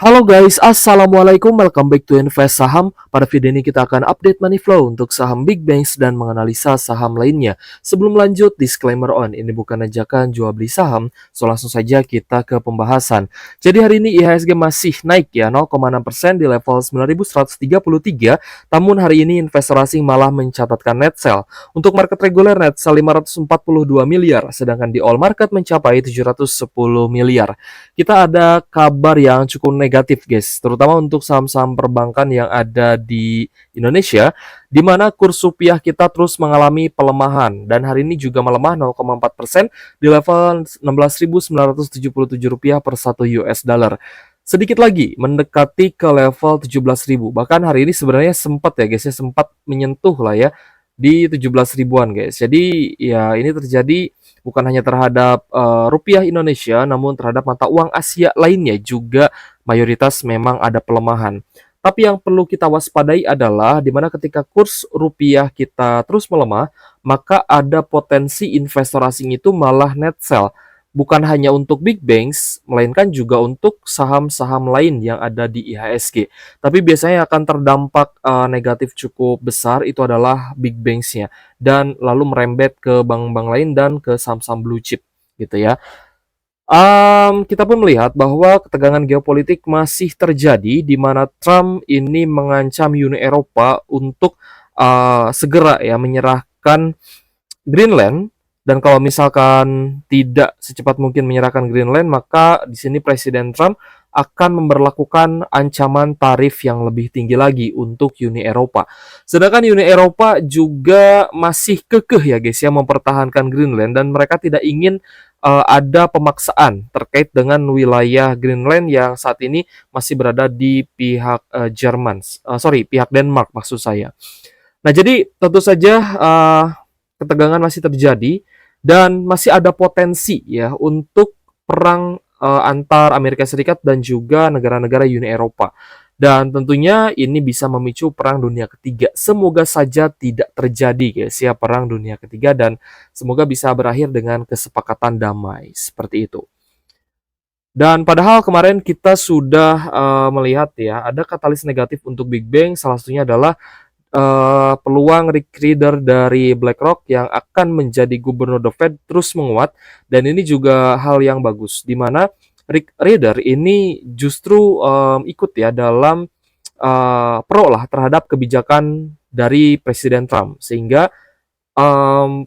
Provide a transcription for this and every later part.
Halo guys, assalamualaikum, welcome back to Invest Saham. Pada video ini kita akan update money flow untuk saham big banks dan menganalisa saham lainnya. Sebelum lanjut, disclaimer on, ini bukan ajakan jual beli saham, so langsung saja kita ke pembahasan. Jadi hari ini IHSG masih naik ya, 0,6% di level 9.133, namun hari ini investor asing malah mencatatkan net sell. Untuk market reguler net sell 542 miliar, sedangkan di all market mencapai 710 miliar. Kita ada kabar yang cukup negatif guys, terutama untuk saham-saham perbankan yang ada di Indonesia, di mana kurs rupiah kita terus mengalami pelemahan dan hari ini juga melemah 0,4% di level 16.977 rupiah per 1 US dollar. Sedikit lagi mendekati ke level 17.000. Bahkan hari ini sebenarnya sempat ya guys, ya sempat menyentuh lah ya di 17 ribuan guys. Jadi ya ini terjadi bukan hanya terhadap rupiah Indonesia, namun terhadap mata uang Asia lainnya juga mayoritas memang ada pelemahan. Tapi yang perlu kita waspadai adalah di mana ketika kurs rupiah kita terus melemah, maka ada potensi investor asing itu malah net sell. Bukan hanya untuk big banks, melainkan juga untuk saham-saham lain yang ada di IHSG. Tapi biasanya akan terdampak negatif cukup besar itu adalah big banks-nya dan lalu merembet ke bank-bank lain dan ke saham-saham blue chip gitu ya. Kita pun melihat bahwa ketegangan geopolitik masih terjadi di mana Trump ini mengancam Uni Eropa untuk segera ya menyerahkan Greenland, dan kalau misalkan tidak secepat mungkin menyerahkan Greenland, maka di sini Presiden Trump akan memberlakukan ancaman tarif yang lebih tinggi lagi untuk Uni Eropa. Sedangkan Uni Eropa juga masih kekeh ya guys ya mempertahankan Greenland dan mereka tidak ingin ada pemaksaan terkait dengan wilayah Greenland yang saat ini masih berada di pihak pihak Denmark maksud saya. Nah, jadi tentu saja ketegangan masih terjadi dan masih ada potensi ya untuk perang antar Amerika Serikat dan juga negara-negara Uni Eropa. Dan tentunya ini bisa memicu perang dunia ketiga. Semoga saja tidak terjadi guys ya perang dunia ketiga dan semoga bisa berakhir dengan kesepakatan damai seperti itu. Dan padahal kemarin kita sudah melihat ya ada katalis negatif untuk Big Bang, salah satunya adalah peluang Rick Rieder dari BlackRock yang akan menjadi gubernur The Fed terus menguat, dan ini juga hal yang bagus di mana Rick Rieder ini justru ikut ya dalam pro lah terhadap kebijakan dari Presiden Trump, sehingga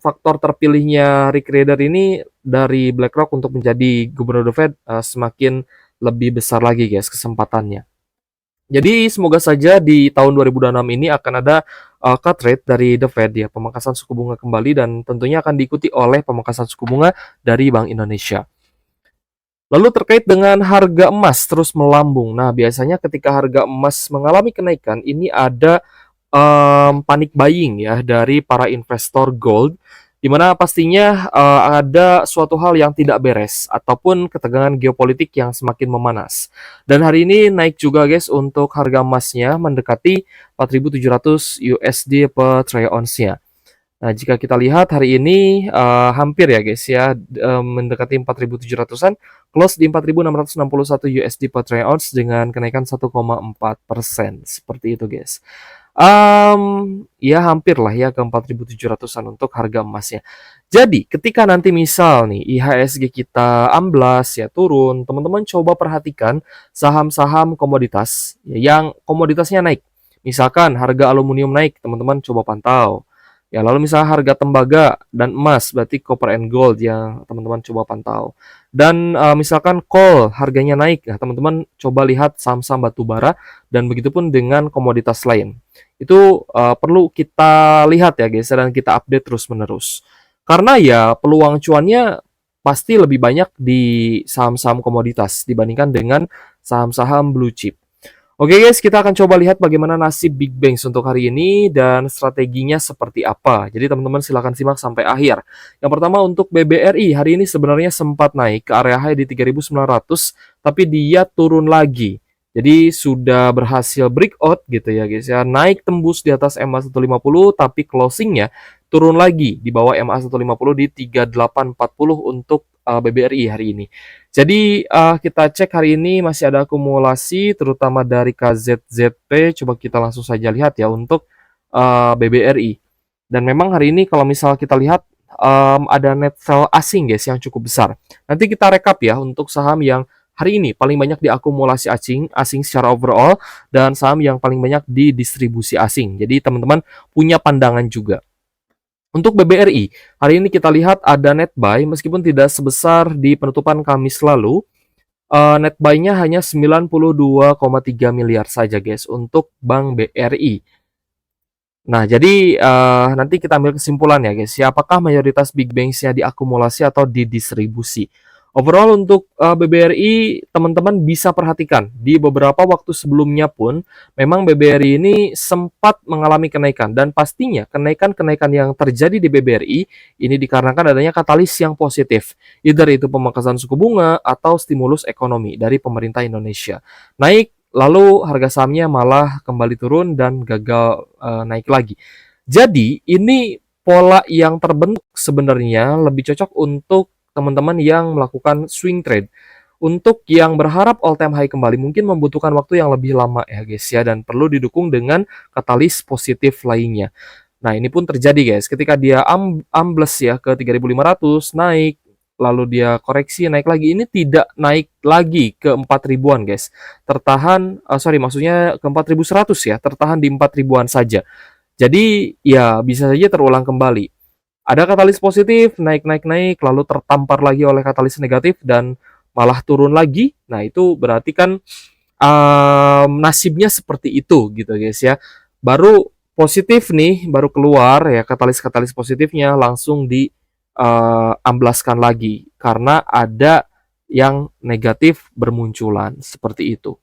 faktor terpilihnya Rick Rieder ini dari BlackRock untuk menjadi gubernur The Fed semakin lebih besar lagi guys kesempatannya. Jadi semoga saja di tahun 2026 ini akan ada cut rate dari The Fed ya, pemangkasan suku bunga kembali, dan tentunya akan diikuti oleh pemangkasan suku bunga dari Bank Indonesia. Lalu terkait dengan harga emas terus melambung. Nah, biasanya ketika harga emas mengalami kenaikan, ini ada panic buying ya dari para investor gold, di mana pastinya ada suatu hal yang tidak beres ataupun ketegangan geopolitik yang semakin memanas. Dan hari ini naik juga guys untuk harga emasnya mendekati 4.700 USD per troy ounce-nya. Nah, jika kita lihat hari ini hampir ya guys ya mendekati 4.700-an, close di 4.661 USD per troy ounce dengan kenaikan 1,4%. Seperti itu guys. Ya hampir lah ya ke 4.700-an untuk harga emasnya. Jadi ketika nanti misal nih IHSG kita amblas ya turun, teman-teman coba perhatikan saham-saham komoditas ya, yang komoditasnya naik. Misalkan harga aluminium naik, teman-teman coba pantau. Ya, lalu misalnya harga tembaga dan emas, berarti copper and gold yang teman-teman coba pantau. Dan misalkan coal harganya naik, ya teman-teman coba lihat saham-saham batu bara dan begitupun dengan komoditas lain. Itu perlu kita lihat ya guys dan kita update terus-menerus. Karena ya peluang cuannya pasti lebih banyak di saham-saham komoditas dibandingkan dengan saham-saham blue chip. Oke guys, kita akan coba lihat bagaimana nasib big banks untuk hari ini dan strateginya seperti apa. Jadi teman-teman silahkan simak sampai akhir. Yang pertama untuk BBRI, hari ini sebenarnya sempat naik ke area high di 3.900, tapi dia turun lagi. Jadi sudah berhasil breakout gitu ya guys ya. Naik tembus di atas MA150, tapi closingnya turun lagi di bawah MA150 di 3840 untuk BBRI hari ini. Jadi kita cek hari ini masih ada akumulasi terutama dari KZZP. Coba kita langsung saja lihat ya untuk BBRI. Dan memang hari ini kalau misal kita lihat ada net sell asing guys yang cukup besar. Nanti kita rekap ya untuk saham yang hari ini paling banyak diakumulasi asing secara overall dan saham yang paling banyak di distribusi asing. Jadi teman-teman punya pandangan juga. Untuk BBRI, hari ini kita lihat ada net buy meskipun tidak sebesar di penutupan Kamis lalu. Net buy-nya hanya 92,3 miliar saja guys untuk Bank BRI. Nah, jadi nanti kita ambil kesimpulan ya guys, ya apakah mayoritas big banks-nya diakumulasi atau didistribusi. Overall untuk BBRI, teman-teman bisa perhatikan di beberapa waktu sebelumnya pun memang BBRI ini sempat mengalami kenaikan dan pastinya kenaikan-kenaikan yang terjadi di BBRI ini dikarenakan adanya katalis yang positif, either itu pemangkasan suku bunga atau stimulus ekonomi dari pemerintah Indonesia. Naik lalu harga sahamnya malah kembali turun dan gagal naik lagi. Jadi ini pola yang terbentuk sebenarnya lebih cocok untuk teman-teman yang melakukan swing trade. Untuk yang berharap all time high kembali mungkin membutuhkan waktu yang lebih lama ya guys ya dan perlu didukung dengan katalis positif lainnya. Nah, ini pun terjadi guys ketika dia ambles ya ke 3.500 naik lalu dia koreksi naik lagi, ini tidak naik lagi ke 4 ribuan guys. Tertahan maksudnya ke 4.100 ya, tertahan di 4 ribuan saja. Jadi ya bisa saja terulang kembali. Ada katalis positif, naik, lalu tertampar lagi oleh katalis negatif dan malah turun lagi. Nah, itu berarti kan nasibnya seperti itu gitu guys ya. Baru positif nih, baru keluar ya katalis-katalis positifnya langsung diamblaskan lagi karena ada yang negatif bermunculan seperti itu.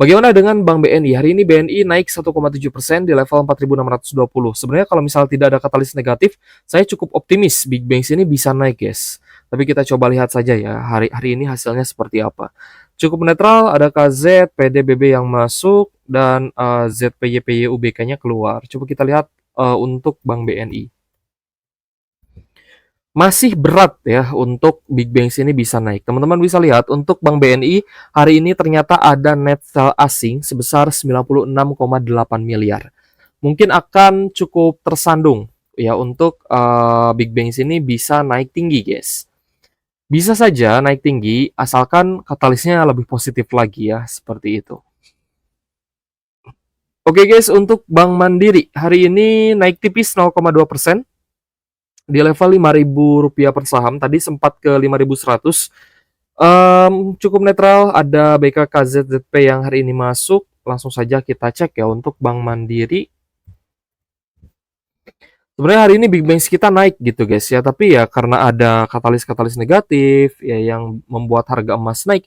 Bagaimana dengan Bank BNI? Hari ini BNI naik 1,7% di level 4.620. Sebenarnya kalau misal tidak ada katalis negatif, saya cukup optimis Big Banks ini bisa naik, guys. Tapi kita coba lihat saja ya, hari ini hasilnya seperti apa. Cukup netral, ada KZ, PDBB yang masuk, dan ZPY, PYUBK-nya keluar. Coba kita lihat untuk Bank BNI. Masih berat ya untuk Big Banks ini bisa naik. Teman-teman bisa lihat untuk Bank BNI hari ini ternyata ada net sell asing sebesar 96,8 miliar. Mungkin akan cukup tersandung ya untuk Big Banks ini bisa naik tinggi guys. Bisa saja naik tinggi asalkan katalisnya lebih positif lagi ya seperti itu. Oke guys, untuk Bank Mandiri hari ini naik tipis 0,2%. Di level Rp5.000 per saham, tadi sempat ke 5.100. Cukup netral, ada BKKZZP yang hari ini masuk. Langsung saja kita cek ya untuk Bank Mandiri. Sebenarnya hari ini Big Banks kita naik gitu guys ya, tapi ya karena ada katalis-katalis negatif ya yang membuat harga emas naik.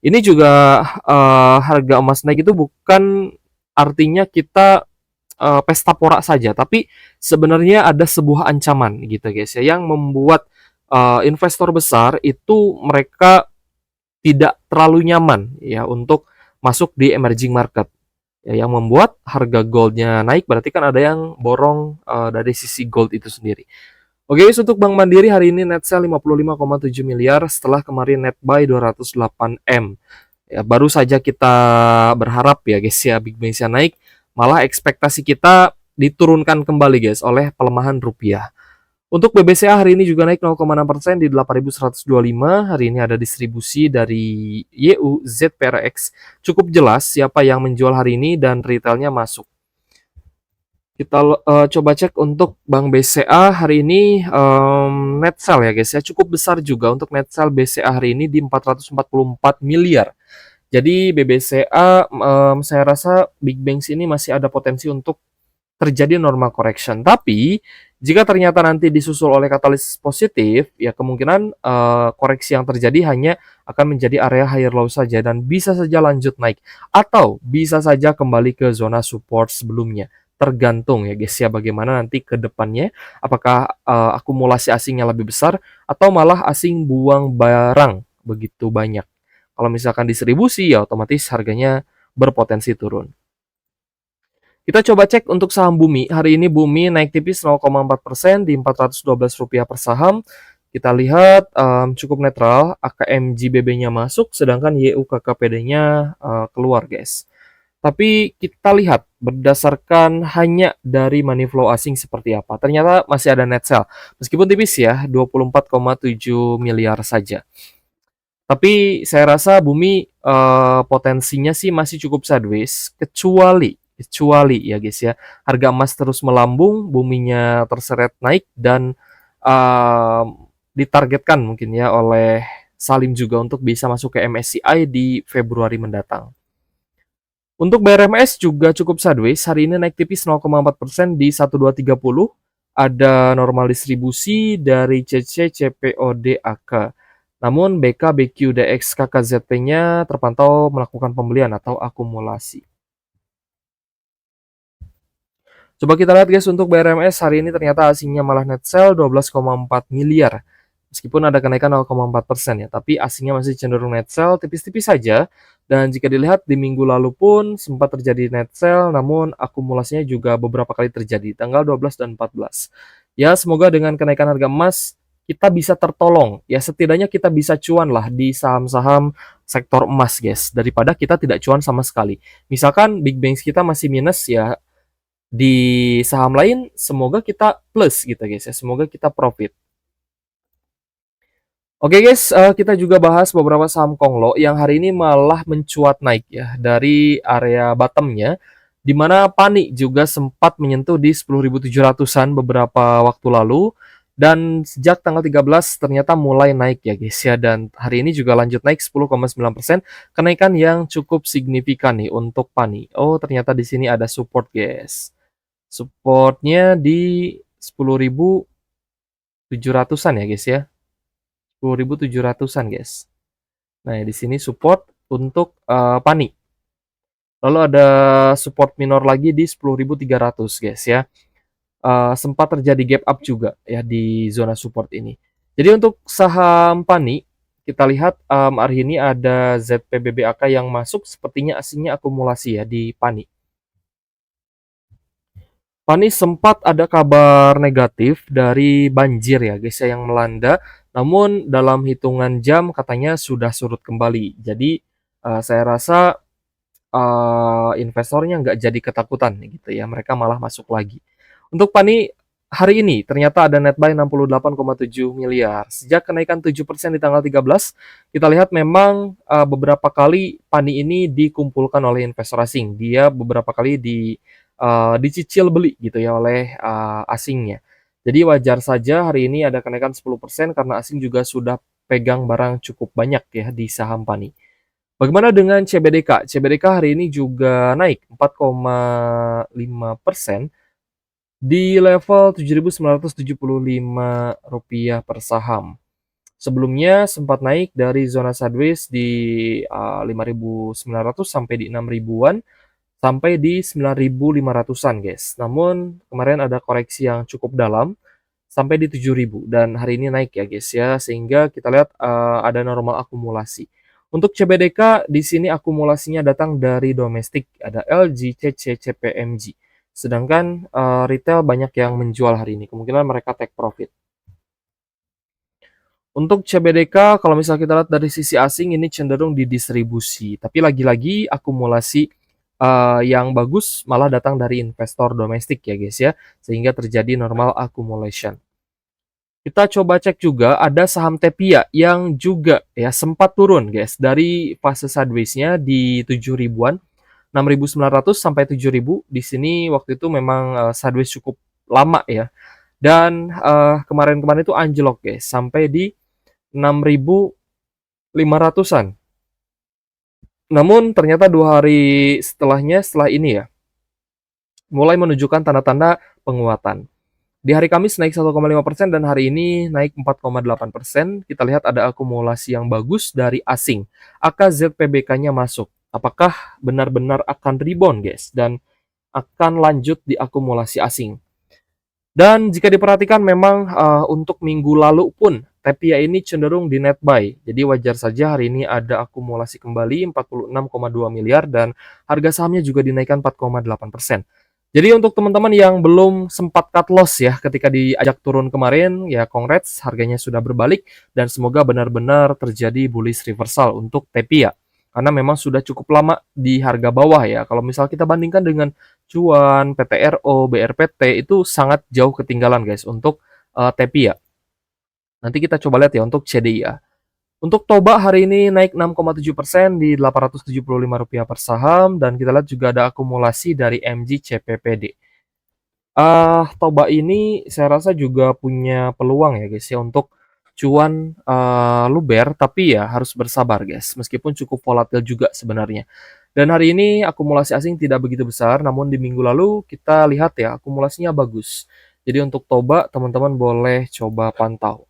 Ini juga harga emas naik itu bukan artinya kita pesta porak saja, tapi sebenarnya ada sebuah ancaman gitu guys ya yang membuat investor besar itu mereka tidak terlalu nyaman ya untuk masuk di emerging market. Ya, yang membuat harga goldnya naik berarti kan ada yang borong dari sisi gold itu sendiri. Oke guys, untuk Bank Mandiri hari ini net sell 55,7 miliar setelah kemarin net buy 208 M. Ya, baru saja kita berharap ya guys ya Big Banks naik, malah ekspektasi kita diturunkan kembali guys oleh pelemahan rupiah. Untuk BBCA hari ini juga naik 0,6% di 8.125. Hari ini ada distribusi dari YU ZPRX. Cukup jelas siapa yang menjual hari ini dan retailnya masuk. Kita coba cek untuk Bank BCA hari ini net sell ya guys ya. Cukup besar juga untuk net sell BCA hari ini di 444 miliar. Jadi BBCA saya rasa Big Banks ini masih ada potensi untuk terjadi normal correction. Tapi jika ternyata nanti disusul oleh katalis positif, ya kemungkinan koreksi yang terjadi hanya akan menjadi area higher low saja dan bisa saja lanjut naik atau bisa saja kembali ke zona support sebelumnya. Tergantung ya guys ya bagaimana nanti ke depannya, apakah akumulasi asingnya lebih besar atau malah asing buang barang begitu banyak. Kalau misalkan distribusi ya otomatis harganya berpotensi turun. Kita coba cek untuk saham Bumi. Hari ini Bumi naik tipis 0,4% di Rp412 per saham. Kita lihat cukup netral, AKMJBB-nya masuk, sedangkan YUKKPD-nya keluar, guys. Tapi kita lihat berdasarkan hanya dari money flow asing seperti apa. Ternyata masih ada net sell. Meskipun tipis ya, 24,7 miliar saja. Tapi saya rasa bumi potensinya sih masih cukup sideways, kecuali ya guys ya, harga emas terus melambung, buminya terseret naik dan ditargetkan mungkin ya oleh Salim juga untuk bisa masuk ke MSCI di Februari mendatang. Untuk BRMS juga cukup sideways, hari ini naik tipis 0,4% di 1230. Ada normal distribusi dari CC, CPOD, AK. Namun BK, BQ, DX, KKZP-nya terpantau melakukan pembelian atau akumulasi. Coba kita lihat guys, untuk BRMS hari ini ternyata asingnya malah net sell 12,4 miliar. Meskipun ada kenaikan 0,4% ya, tapi asingnya masih cenderung net sell tipis-tipis saja. Dan jika dilihat di minggu lalu pun sempat terjadi net sell, namun akumulasinya juga beberapa kali terjadi, tanggal 12 dan 14. Ya, semoga dengan kenaikan harga emas, kita bisa tertolong. Ya, setidaknya kita bisa cuan lah di saham-saham sektor emas, guys. Daripada kita tidak cuan sama sekali. Misalkan Big Banks kita masih minus ya, di saham lain semoga kita plus gitu guys ya. Semoga kita profit. Oke guys, kita juga bahas beberapa saham Konglo yang hari ini malah mencuat naik ya dari area bottomnya, di mana Pani juga sempat menyentuh di 10.700-an beberapa waktu lalu, dan sejak tanggal 13 ternyata mulai naik ya guys ya, dan hari ini juga lanjut naik 10,9%, kenaikan yang cukup signifikan nih untuk Pani. Oh, ternyata di sini ada support guys. Supportnya di 10.700-an ya guys ya. 10.700-an guys. Nah, di sini support untuk Pani. Lalu ada support minor lagi di 10.300 guys ya. Sempat terjadi gap up juga ya di zona support ini. Jadi untuk saham Pani, kita lihat hari ini ada ZPBBAK yang masuk, sepertinya asingnya akumulasi ya di Pani. Pani sempat ada kabar negatif dari banjir ya guys ya yang melanda, namun dalam hitungan jam katanya sudah surut kembali. Jadi saya rasa investornya nggak jadi ketakutan gitu ya, mereka malah masuk lagi. Untuk Pani hari ini ternyata ada net buy 68,7 miliar. Sejak kenaikan 7% di tanggal 13, kita lihat memang beberapa kali Pani ini dikumpulkan oleh investor asing. Dia beberapa kali dicicil beli gitu ya oleh asingnya. Jadi wajar saja hari ini ada kenaikan 10% karena asing juga sudah pegang barang cukup banyak ya di saham Pani. Bagaimana dengan CBDK? CBDK hari ini juga naik 4,5% di level Rp7.975 per saham. Sebelumnya sempat naik dari zona sideways di 5.900 sampai di 6.000-an sampai di 9.500-an guys. Namun kemarin ada koreksi yang cukup dalam sampai di 7.000 dan hari ini naik ya guys ya, sehingga kita lihat ada normal akumulasi. Untuk CBDK di sini akumulasinya datang dari domestik, ada LG, CC, CPMG. Sedangkan retail banyak yang menjual hari ini, kemungkinan mereka take profit. Untuk CBDK, kalau misalnya kita lihat dari sisi asing, ini cenderung didistribusi. Tapi lagi-lagi akumulasi yang bagus malah datang dari investor domestik ya guys ya, sehingga terjadi normal accumulation. Kita coba cek juga ada saham Tepia yang juga ya sempat turun guys dari fase sideways-nya di 7.000-an, 6.900 sampai 7.000. Di sini waktu itu memang sideways cukup lama ya. Dan kemarin-kemarin itu anjlok guys sampai di 6.500-an. Namun ternyata 2 hari setelahnya, setelah ini ya, mulai menunjukkan tanda-tanda penguatan. Di hari Kamis naik 1,5% dan hari ini naik 4,8%. Kita lihat ada akumulasi yang bagus dari asing. AKZPBK-nya masuk. Apakah benar-benar akan rebound guys dan akan lanjut di akumulasi asing? Dan jika diperhatikan memang untuk minggu lalu pun Tepia ini cenderung di net buy. Jadi wajar saja hari ini ada akumulasi kembali 46,2 miliar dan harga sahamnya juga dinaikkan 4,8%. Jadi untuk teman-teman yang belum sempat cut loss ya ketika diajak turun kemarin, ya congrats, harganya sudah berbalik dan semoga benar-benar terjadi bullish reversal untuk TEPI ya. Karena memang sudah cukup lama di harga bawah ya. Kalau misal kita bandingkan dengan Cuan, PTRO, BRPT itu sangat jauh ketinggalan guys untuk TEPI ya. Nanti kita coba lihat ya untuk CDI ya. Untuk Toba hari ini naik 6,7% di Rp875 per saham dan kita lihat juga ada akumulasi dari MG CPPD. Toba ini saya rasa juga punya peluang ya guys ya untuk cuan, luber, tapi ya harus bersabar guys, meskipun cukup volatil juga sebenarnya. Dan hari ini akumulasi asing tidak begitu besar, namun di minggu lalu kita lihat ya akumulasinya bagus. Jadi untuk Toba teman-teman boleh coba pantau.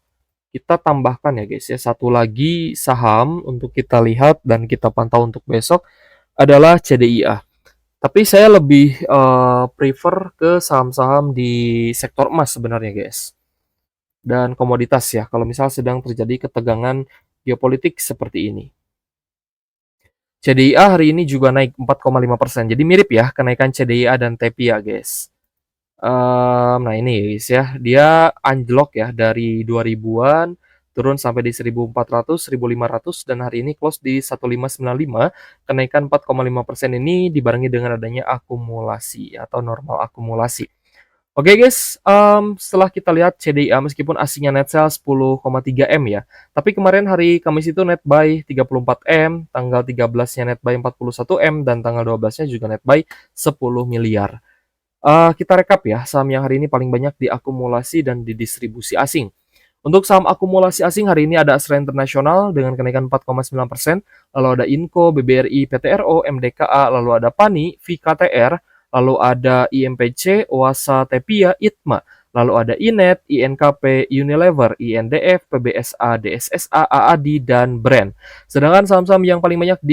Kita tambahkan ya guys ya, satu lagi saham untuk kita lihat dan kita pantau untuk besok adalah CDIA. Tapi saya lebih prefer ke saham-saham di sektor emas sebenarnya guys. Dan komoditas ya, kalau misal sedang terjadi ketegangan geopolitik seperti ini. CDIA hari ini juga naik 4,5%. Jadi mirip ya kenaikan CDIA dan TEPIA guys. Nah ini guys ya, dia anjlok ya dari 2000-an turun sampai di 1400, 1500 dan hari ini close di 1595. Kenaikan 4,5% ini dibarengi dengan adanya akumulasi atau normal akumulasi. Oke guys, setelah kita lihat CDIA meskipun aslinya net sell 10,3 M ya, tapi kemarin hari Kamis itu net buy 34 M, tanggal 13-nya net buy 41 M, dan tanggal 12-nya juga net buy 10 miliar. Kita rekap ya, saham yang hari ini paling banyak diakumulasi dan didistribusi asing. Untuk saham akumulasi asing hari ini ada Astra International dengan kenaikan 4,9%, lalu ada Inco, BBRI, PTRO, MDKA, lalu ada PANI, VKTR, lalu ada IMPC, Oasa Tepia, ITMA, lalu ada INET, INKP, Unilever, INDF, PBSA, DSSA, AAD, dan Brand. Sedangkan saham-saham yang paling banyak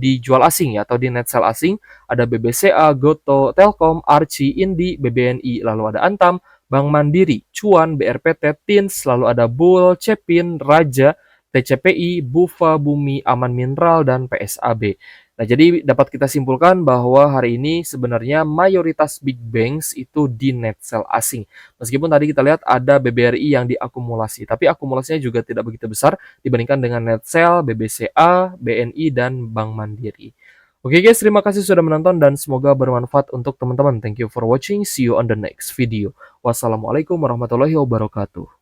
dijual asing ya, atau di net sell asing, ada BBCA, Goto, Telkom, Archie, Indi, BBNI, lalu ada Antam, Bank Mandiri, Cuan, BRPT, Tins, lalu ada Bull, Cepin, Raja, TCPI, Bufa, Bumi, Aman Mineral, dan PSAB. Nah, jadi dapat kita simpulkan bahwa hari ini sebenarnya mayoritas big banks itu di net sell asing. Meskipun tadi kita lihat ada BBRI yang diakumulasi, tapi akumulasinya juga tidak begitu besar dibandingkan dengan net sell, BBCA, BNI, dan Bank Mandiri. Oke guys, terima kasih sudah menonton dan semoga bermanfaat untuk teman-teman. Thank you for watching. See you on the next video. Wassalamualaikum warahmatullahi wabarakatuh.